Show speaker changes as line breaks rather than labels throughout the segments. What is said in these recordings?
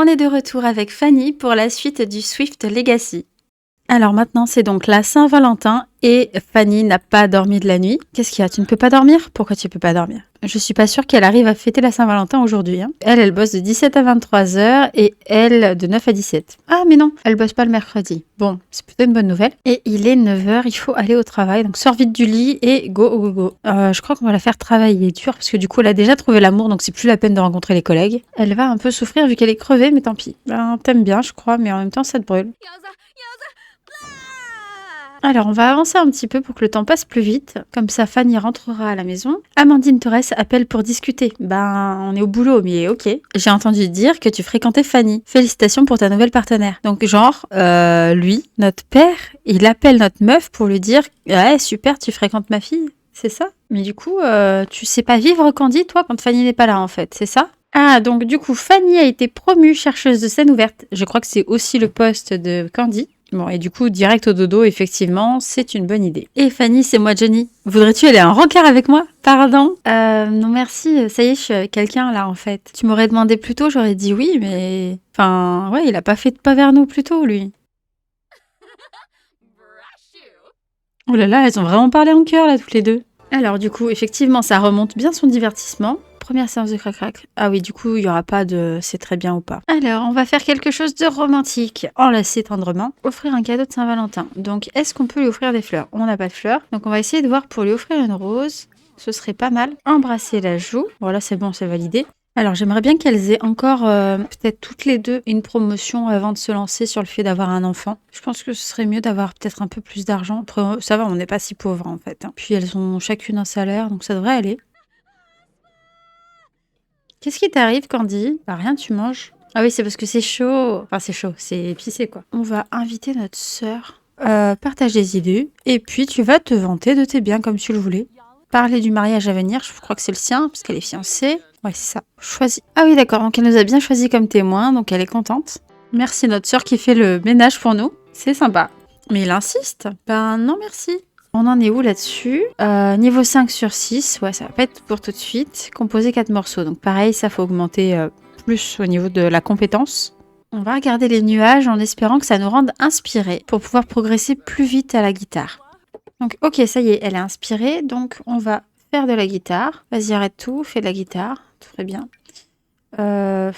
On est de retour avec Fanny pour la suite du Swift Legacy. Alors maintenant, c'est donc la Saint-Valentin et Fanny n'a pas dormi de la nuit. Qu'est-ce qu'il y a? Tu ne peux pas dormir? Pourquoi tu peux pas dormir? Je suis pas sûre qu'elle arrive à fêter la Saint-Valentin aujourd'hui. Elle bosse de 17 à 23 heures et elle de 9 à 17. Ah mais non, elle bosse pas le mercredi. Bon, c'est plutôt une bonne nouvelle. Et il est 9 heures, il faut aller au travail. Donc sors vite du lit et go, go, go. Je crois qu'on va la faire travailler dur parce que du coup, elle a déjà trouvé l'amour, donc c'est plus la peine de rencontrer les collègues. Elle va un peu souffrir vu qu'elle est crevée, mais tant pis. Ben, t'aimes bien, je crois, mais en même temps, ça te brûle. Alors, on va avancer un petit peu pour que le temps passe plus vite. Comme ça, Fanny rentrera à la maison. Amandine Torres appelle pour discuter. Ben, on est au boulot, mais ok. J'ai entendu dire que tu fréquentais Fanny. Félicitations pour ta nouvelle partenaire. Donc, genre, lui, notre père, il appelle notre meuf pour lui dire « Ouais, super, tu fréquentes ma fille. » C'est ça? Mais du coup, tu sais pas vivre, Candy, toi, quand Fanny n'est pas là, en fait. C'est ça? Ah, donc du coup, Fanny a été promue chercheuse de scène ouverte. Je crois que c'est aussi le poste de Candy. Bon, et du coup, direct au dodo, effectivement, c'est une bonne idée. Et Fanny, c'est moi, Johnny. Voudrais-tu aller en rencard avec moi? Pardon? Non, merci. Ça y est, je suis avec quelqu'un, là, en fait. Tu m'aurais demandé plus tôt, j'aurais dit oui, mais... Enfin, ouais, il a pas fait de pas vers nous plus tôt, lui. Oh là là, elles ont vraiment parlé en cœur, là, toutes les deux. Alors, du coup, effectivement, ça remonte bien son divertissement. Première séance de crac-crac. Ah oui, du coup, il n'y aura pas de c'est très bien ou pas. Alors, on va faire quelque chose de romantique. Enlacer tendrement. Offrir un cadeau de Saint-Valentin. Donc, est-ce qu'on peut lui offrir des fleurs? On n'a pas de fleurs. Donc, on va essayer de voir pour lui offrir une rose. Ce serait pas mal. Embrasser la joue. Voilà, c'est bon, c'est validé. Alors, j'aimerais bien qu'elles aient encore, peut-être toutes les deux, une promotion avant de se lancer sur le fait d'avoir un enfant. Je pense que ce serait mieux d'avoir peut-être un peu plus d'argent. Après, ça va, on n'est pas si pauvres, en fait. Puis, elles ont chacune un salaire, donc ça devrait aller. Qu'est-ce qui t'arrive, Candy? Bah rien, tu manges. Ah oui, c'est parce que c'est chaud. Enfin, c'est chaud, c'est épicé, quoi. On va inviter notre sœur. Partage des idées. Et puis, tu vas te vanter de tes biens comme tu le voulais. Parler du mariage à venir, je crois que c'est le sien, parce qu'elle est fiancée. Ouais, c'est ça. Choisis. Ah oui, d'accord, donc elle nous a bien choisi comme témoin, donc elle est contente. Merci notre sœur qui fait le ménage pour nous. C'est sympa. Mais il insiste. Ben non, merci. On en est où là-dessus? Niveau 5 sur 6, ouais, ça va pas être pour tout de suite. Composer 4 morceaux, donc pareil, ça faut augmenter plus au niveau de la compétence. On va regarder les nuages en espérant que ça nous rende inspirés pour pouvoir progresser plus vite à la guitare. Donc ok, ça y est, elle est inspirée, donc on va faire de la guitare. Vas-y, arrête tout, fais de la guitare, très bien. Bah,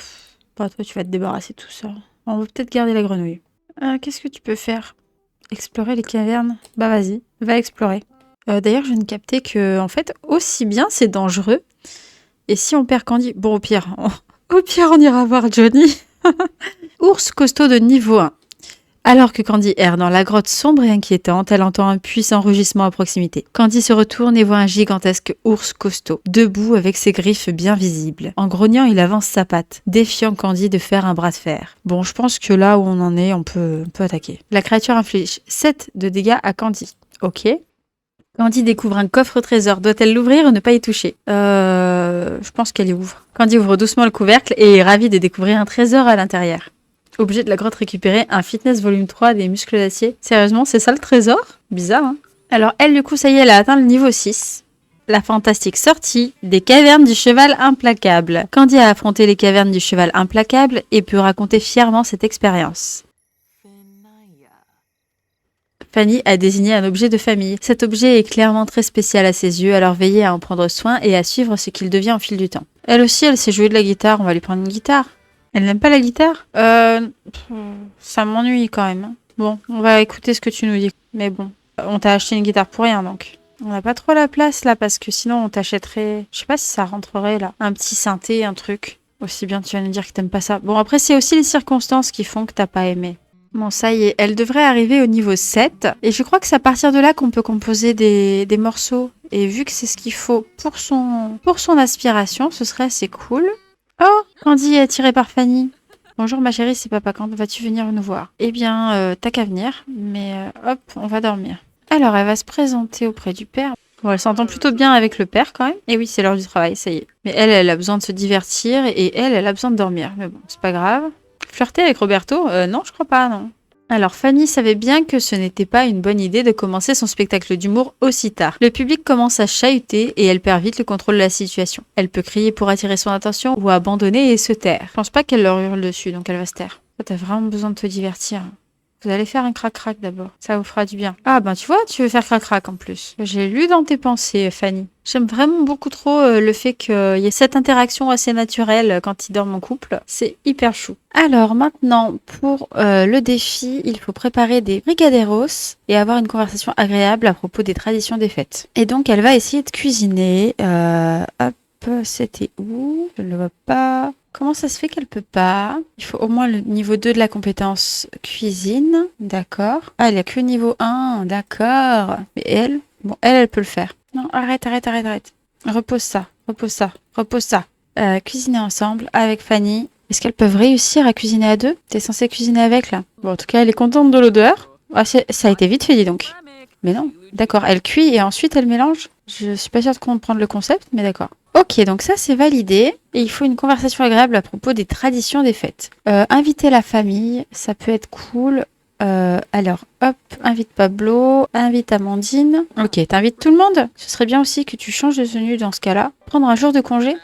toi, tu vas te débarrasser de tout ça. On va peut-être garder la grenouille. Qu'est-ce que tu peux faire? Explorer les cavernes? Bah vas-y, va explorer. D'ailleurs, je viens de capter que, en fait, aussi bien c'est dangereux. Et si on perd Candy... Bon, au pire, on ira voir Johnny. Ours costaud de niveau 1. Alors que Candy erre dans la grotte sombre et inquiétante, elle entend un puissant rugissement à proximité. Candy se retourne et voit un gigantesque ours costaud, debout avec ses griffes bien visibles. En grognant, il avance sa patte, défiant Candy de faire un bras de fer. Bon, je pense que là où on en est, on peut attaquer. La créature inflige 7 de dégâts à Candy. Ok. Candy découvre un coffre au trésor. Doit-elle l'ouvrir ou ne pas y toucher? Je pense qu'elle y ouvre. Candy ouvre doucement le couvercle et est ravie de découvrir un trésor à l'intérieur. Objet de la grotte récupéré, un fitness volume 3, des muscles d'acier. Sérieusement, c'est ça le trésor? Bizarre, hein? Alors elle, du coup, ça y est, elle a atteint le niveau 6. La fantastique sortie des cavernes du cheval implacable. Candy a affronté les cavernes du cheval implacable et peut raconter fièrement cette expérience. Fanny a désigné un objet de famille. Cet objet est clairement très spécial à ses yeux, alors veillez à en prendre soin et à suivre ce qu'il devient au fil du temps. Elle aussi, elle sait jouer de la guitare, on va lui prendre une guitare. Elle n'aime pas la guitare? Ça m'ennuie quand même. Bon, on va écouter ce que tu nous dis. Mais bon, on t'a acheté une guitare pour rien, donc. On n'a pas trop la place, là, parce que sinon, on t'achèterait... Je sais pas si ça rentrerait, là. Un petit synthé, un truc. Aussi bien, tu vas nous dire que t'aimes pas ça. Bon, après, c'est aussi les circonstances qui font que t'as pas aimé. Bon, ça y est, elle devrait arriver au niveau 7. Et je crois que c'est à partir de là qu'on peut composer des morceaux. Et vu que c'est ce qu'il faut pour son aspiration, ce serait assez cool. Oh, Candy est attirée par Fanny. Bonjour ma chérie, c'est papa, quand vas-tu venir nous voir? Eh bien, t'as qu'à venir, mais hop, on va dormir. Alors, elle va se présenter auprès du père. Bon, elle s'entend plutôt bien avec le père quand même. Et oui, c'est l'heure du travail, ça y est. Mais elle a besoin de se divertir et elle a besoin de dormir. Mais bon, c'est pas grave. Flirter avec Roberto? Non, je crois pas, non. Alors Fanny savait bien que ce n'était pas une bonne idée de commencer son spectacle d'humour aussi tard. Le public commence à chahuter et elle perd vite le contrôle de la situation. Elle peut crier pour attirer son attention ou abandonner et se taire. Je pense pas qu'elle leur hurle dessus, donc elle va se taire. Toi, t'as vraiment besoin de te divertir. Vous allez faire un crac-crac d'abord. Ça vous fera du bien. Ah ben tu vois, tu veux faire crac-crac en plus. J'ai lu dans tes pensées, Fanny. J'aime vraiment beaucoup trop le fait qu'il y ait cette interaction assez naturelle quand ils dorment en couple. C'est hyper chou. Alors maintenant, pour le défi, il faut préparer des brigadeiros et avoir une conversation agréable à propos des traditions des fêtes. Et donc elle va essayer de cuisiner. Hop, c'était où? Je ne le vois pas. Comment ça se fait qu'elle peut pas? Il faut au moins le niveau 2 de la compétence cuisine. D'accord. Ah, il n'y a que le niveau 1. D'accord. Mais elle? Bon, elle peut le faire. Non, arrête. Repose ça. Cuisiner ensemble avec Fanny. Est-ce qu'elles peuvent réussir à cuisiner à deux? T'es censée cuisiner avec, là? Bon, en tout cas, elle est contente de l'odeur. Ah, ça a été vite fait, dis donc. Mais non. D'accord, elle cuit et ensuite elle mélange. Je suis pas sûre de comprendre le concept, mais d'accord. Ok, donc ça c'est validé. Et il faut une conversation agréable à propos des traditions des fêtes. Inviter la famille, ça peut être cool. Alors, hop, invite Pablo, invite Amandine. Ok, t'invites tout le monde? Ce serait bien aussi que tu changes de tenue dans ce cas-là. Prendre un jour de congé?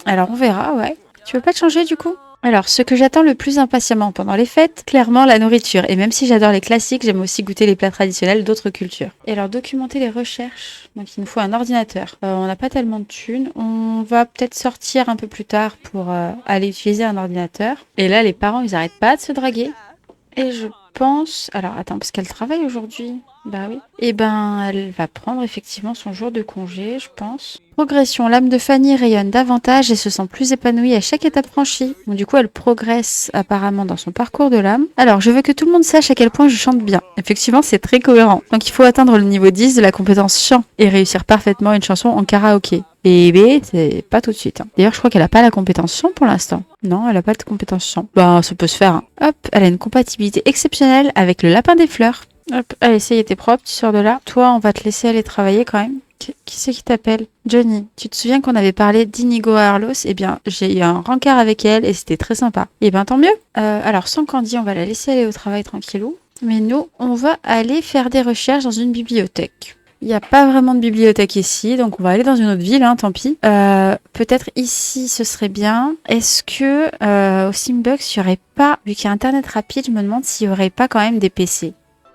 Alors on verra, ouais. Tu veux pas te changer du coup? Alors, ce que j'attends le plus impatiemment pendant les fêtes, clairement la nourriture. Et même si j'adore les classiques, j'aime aussi goûter les plats traditionnels d'autres cultures. Et alors, documenter les recherches. Donc, il nous faut un ordinateur. On n'a pas tellement de thunes. On va peut-être sortir un peu plus tard pour aller utiliser un ordinateur. Et là, les parents, ils arrêtent pas de se draguer. Et je pense... Alors, attends, parce qu'elle travaille aujourd'hui. Bah oui. Et ben, elle va prendre effectivement son jour de congé, je pense. Progression. L'âme de Fanny rayonne davantage et se sent plus épanouie à chaque étape franchie. Donc, du coup, elle progresse apparemment dans son parcours de l'âme. Alors, je veux que tout le monde sache à quel point je chante bien. Effectivement, c'est très cohérent. Donc, il faut atteindre le niveau 10 de la compétence chant et réussir parfaitement une chanson en karaoké. Et B, c'est pas tout de suite. D'ailleurs, je crois qu'elle a pas la compétence chant pour l'instant. Non, elle a pas de compétence chant. Bah, ça peut se faire. Hop, elle a une compatibilité exceptionnelle avec le lapin des fleurs. Hop, allez, ça y est, t'es propre, tu sors de là. Toi, on va te laisser aller travailler quand même. Qui c'est qui t'appelle? Johnny. Tu te souviens qu'on avait parlé d'Inigo Arlos? Eh bien, j'ai eu un rencard avec elle et c'était très sympa. Eh bien, tant mieux. Alors, sans Candy, on va la laisser aller au travail tranquillou. Mais nous, on va aller faire des recherches dans une bibliothèque. Il n'y a pas vraiment de bibliothèque ici, donc on va aller dans une autre ville, hein, tant pis. Peut-être ici, ce serait bien. Est-ce que au Simbucks, il n'y aurait pas, vu qu'il y a Internet rapide, je me demande s'il n'y aurait pas quand même des PC.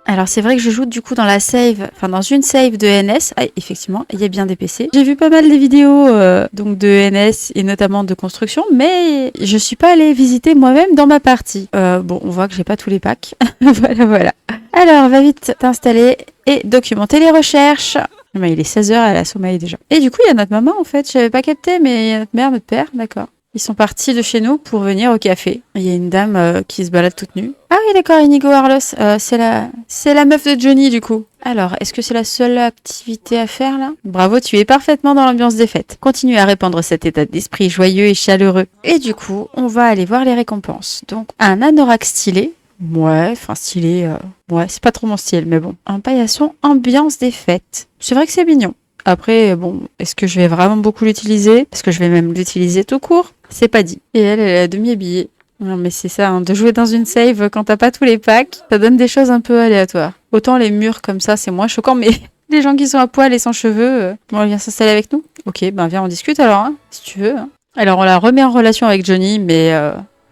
Alors c'est vrai que je joue du coup dans la save, enfin dans une save de NS. Ah, effectivement, il y a bien des PC. J'ai vu pas mal des vidéos donc de NS et notamment de construction, mais je suis pas allée visiter moi-même dans ma partie. Bon, on voit que j'ai pas tous les packs. Voilà. Alors, va vite t'installer et documenter les recherches. Mais il est 16h, elle a sommeil déjà. Et du coup, il y a notre maman en fait. Je n'avais pas capté, mais il y a notre mère, notre père, d'accord. Ils sont partis de chez nous pour venir au café. Il y a une dame qui se balade toute nue. Ah oui, d'accord, Inigo Arlos. C'est la meuf de Johnny, du coup. Alors, est-ce que c'est la seule activité à faire, là? Bravo, tu es parfaitement dans l'ambiance des fêtes. Continue à répandre cet état d'esprit joyeux et chaleureux. Et du coup, on va aller voir les récompenses. Donc, un anorak stylé. Ouais, enfin stylé. Ouais, c'est pas trop mon style, mais bon. Un paillasson ambiance des fêtes. C'est vrai que c'est mignon. Après, bon, est-ce que je vais vraiment beaucoup l'utiliser? Parce que je vais même l'utiliser tout court. C'est pas dit. Et elle est demi-habillée. Non, mais c'est ça, hein, de jouer dans une save quand t'as pas tous les packs, ça donne des choses un peu aléatoires. Autant les murs comme ça, c'est moins choquant, mais les gens qui sont à poil et sans cheveux, bon, elle vient s'installer avec nous. Ok, ben viens, on discute alors, hein, si tu veux. Hein. Alors, on la remet en relation avec Johnny, mais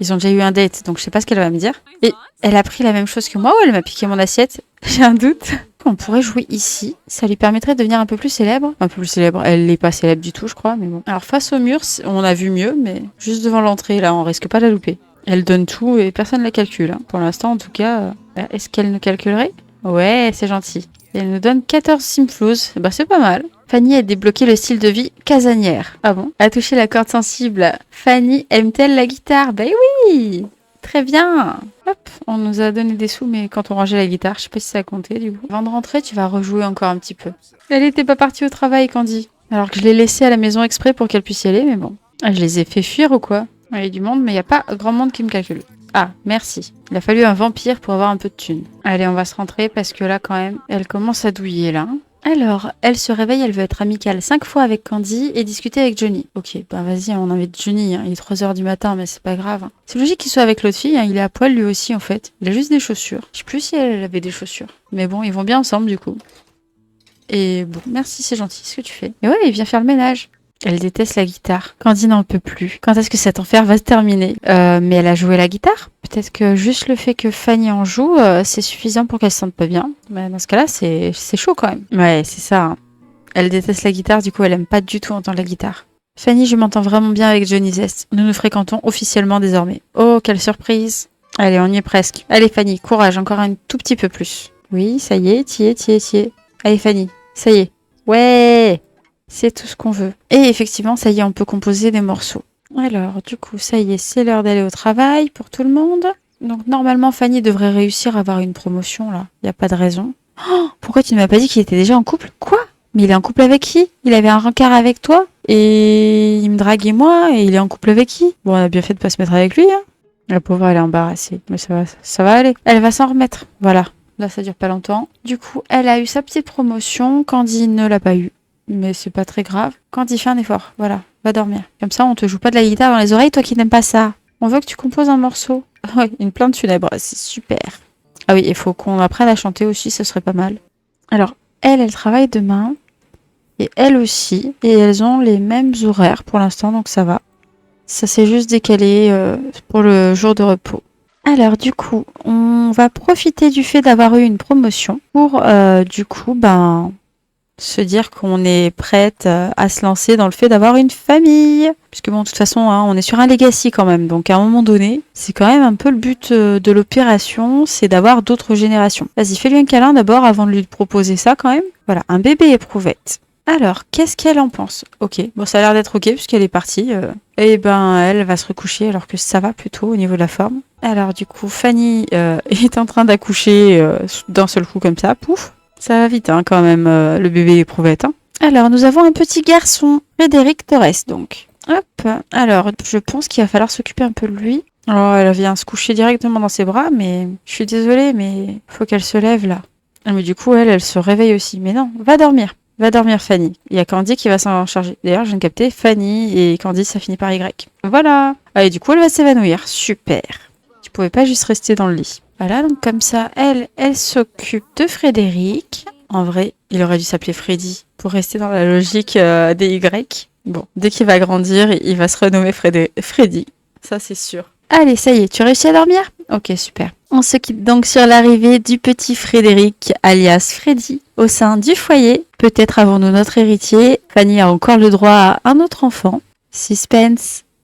ils ont déjà eu un date, donc je sais pas ce qu'elle va me dire. Et elle a pris la même chose que moi ou elle m'a piqué mon assiette? J'ai un doute. On pourrait jouer ici. Ça lui permettrait de devenir un peu plus célèbre. Un peu plus célèbre. Elle n'est pas célèbre du tout, je crois, mais bon. Alors, face au mur, on a vu mieux, mais juste devant l'entrée, là, on risque pas de la louper. Elle donne tout et personne ne la calcule. Hein. Pour l'instant, en tout cas, est-ce qu'elle nous calculerait? Ouais, c'est gentil. Et elle nous donne 14 simflouz. Bah, c'est pas mal. Fanny a débloqué le style de vie casanière. Ah bon? A touché la corde sensible. Fanny aime-t-elle la guitare? Bah oui! Très bien. Hop, on nous a donné des sous, mais quand on rangeait la guitare, je sais pas si ça a compté du coup. Avant de rentrer, tu vas rejouer encore un petit peu. Elle était pas partie au travail, Candy. Alors que je l'ai laissée à la maison exprès pour qu'elle puisse y aller, mais bon. Ah, je les ai fait fuir ou quoi? Il y a du monde, mais il n'y a pas grand monde qui me calcule. Ah, merci. Il a fallu un vampire pour avoir un peu de thunes. Allez, on va se rentrer parce que là, quand même, elle commence à douiller, là. Alors, elle se réveille, elle veut être amicale 5 fois avec Candy et discuter avec Johnny. Ok, bah vas-y, on invite Johnny, hein. Il est 3 h du matin, mais c'est pas grave. C'est logique qu'il soit avec l'autre fille, hein. Il est à poil lui aussi en fait. Il a juste des chaussures. Je sais plus si elle avait des chaussures. Mais bon, ils vont bien ensemble du coup. Et bon, merci, c'est gentil ce que tu fais. Et ouais, il vient faire le ménage. Elle déteste la guitare. Candy n'en peut plus. Quand est-ce que cet enfer va se terminer? Mais elle a joué la guitare. Peut-être que juste le fait que Fanny en joue, c'est suffisant pour qu'elle se sente pas bien. Mais dans ce cas-là, c'est chaud quand même. Ouais, c'est ça. Hein. Elle déteste la guitare, du coup, elle aime pas du tout entendre la guitare. Fanny, je m'entends vraiment bien avec Johnny Zest. Nous nous fréquentons officiellement désormais. Oh, quelle surprise. Allez, on y est presque. Allez, Fanny, courage, encore un tout petit peu plus. Oui, ça y est, t'y es. Allez, Fanny, ça y est. Ouais! C'est tout ce qu'on veut. Et effectivement, ça y est, on peut composer des morceaux. Alors, du coup, ça y est, c'est l'heure d'aller au travail pour tout le monde. Donc, normalement, Fanny devrait réussir à avoir une promotion, là. Il n'y a pas de raison. Oh, pourquoi tu ne m'as pas dit qu'il était déjà en couple? Quoi? Mais il est en couple avec qui? Il avait un rencard avec toi? Et il me draguait moi? Et il est en couple avec qui? Bon, on a bien fait de pas se mettre avec lui, hein. La pauvre, elle est embarrassée. Mais ça va aller. Elle va s'en remettre. Voilà. Là, ça dure pas longtemps. Du coup, elle a eu sa petite promotion. Candy ne l'a pas eu. Mais c'est pas très grave. Candy, fais un effort. Voilà, va dormir. Comme ça, on te joue pas de la guitare dans les oreilles, toi qui n'aimes pas ça. On veut que tu composes un morceau. Oui, une plainte funèbre, c'est super. Ah oui, il faut qu'on apprenne à chanter aussi, ce serait pas mal. Alors, elle travaille demain. Et elle aussi. Et elles ont les mêmes horaires pour l'instant, donc ça va. Ça s'est juste décalé pour le jour de repos. Alors, du coup, on va profiter du fait d'avoir eu une promotion pour, du coup, se dire qu'on est prête à se lancer dans le fait d'avoir une famille. Puisque bon, de toute façon, hein, on est sur un legacy quand même. Donc à un moment donné, c'est quand même un peu le but de l'opération, c'est d'avoir d'autres générations. Vas-y, fais-lui un câlin d'abord avant de lui proposer ça quand même. Voilà, un bébé éprouvette. Alors, qu'est-ce qu'elle en pense? Ok, bon, ça a l'air d'être ok puisqu'elle est partie. Eh ben, elle va se recoucher alors que ça va plutôt au niveau de la forme. Alors du coup, Fanny est en train d'accoucher d'un seul coup comme ça, pouf. Ça va vite hein, quand même, le bébé éprouvette. Hein. Alors, nous avons un petit garçon, Frédéric Torres, donc. Hop, alors, je pense qu'il va falloir s'occuper un peu de lui. Alors, elle vient se coucher directement dans ses bras, mais je suis désolée, mais faut qu'elle se lève, là. Mais du coup, elle se réveille aussi. Mais non, va dormir. Va dormir, Fanny. Il y a Candy qui va s'en charger. D'ailleurs, je viens de capter Fanny et Candy, ça finit par Y. Voilà. Allez, du coup, elle va s'évanouir. Super. Tu pouvais pas juste rester dans le lit. Voilà, donc comme ça, elle s'occupe de Frédéric. En vrai, il aurait dû s'appeler Freddy pour rester dans la logique des Y. Bon, dès qu'il va grandir, il va se renommer Freddy. Ça, c'est sûr. Allez, ça y est, tu réussis à dormir? Ok, super. On se quitte donc sur l'arrivée du petit Frédéric, alias Freddy, au sein du foyer. Peut-être avons-nous notre héritier. Fanny a encore le droit à un autre enfant. Suspense.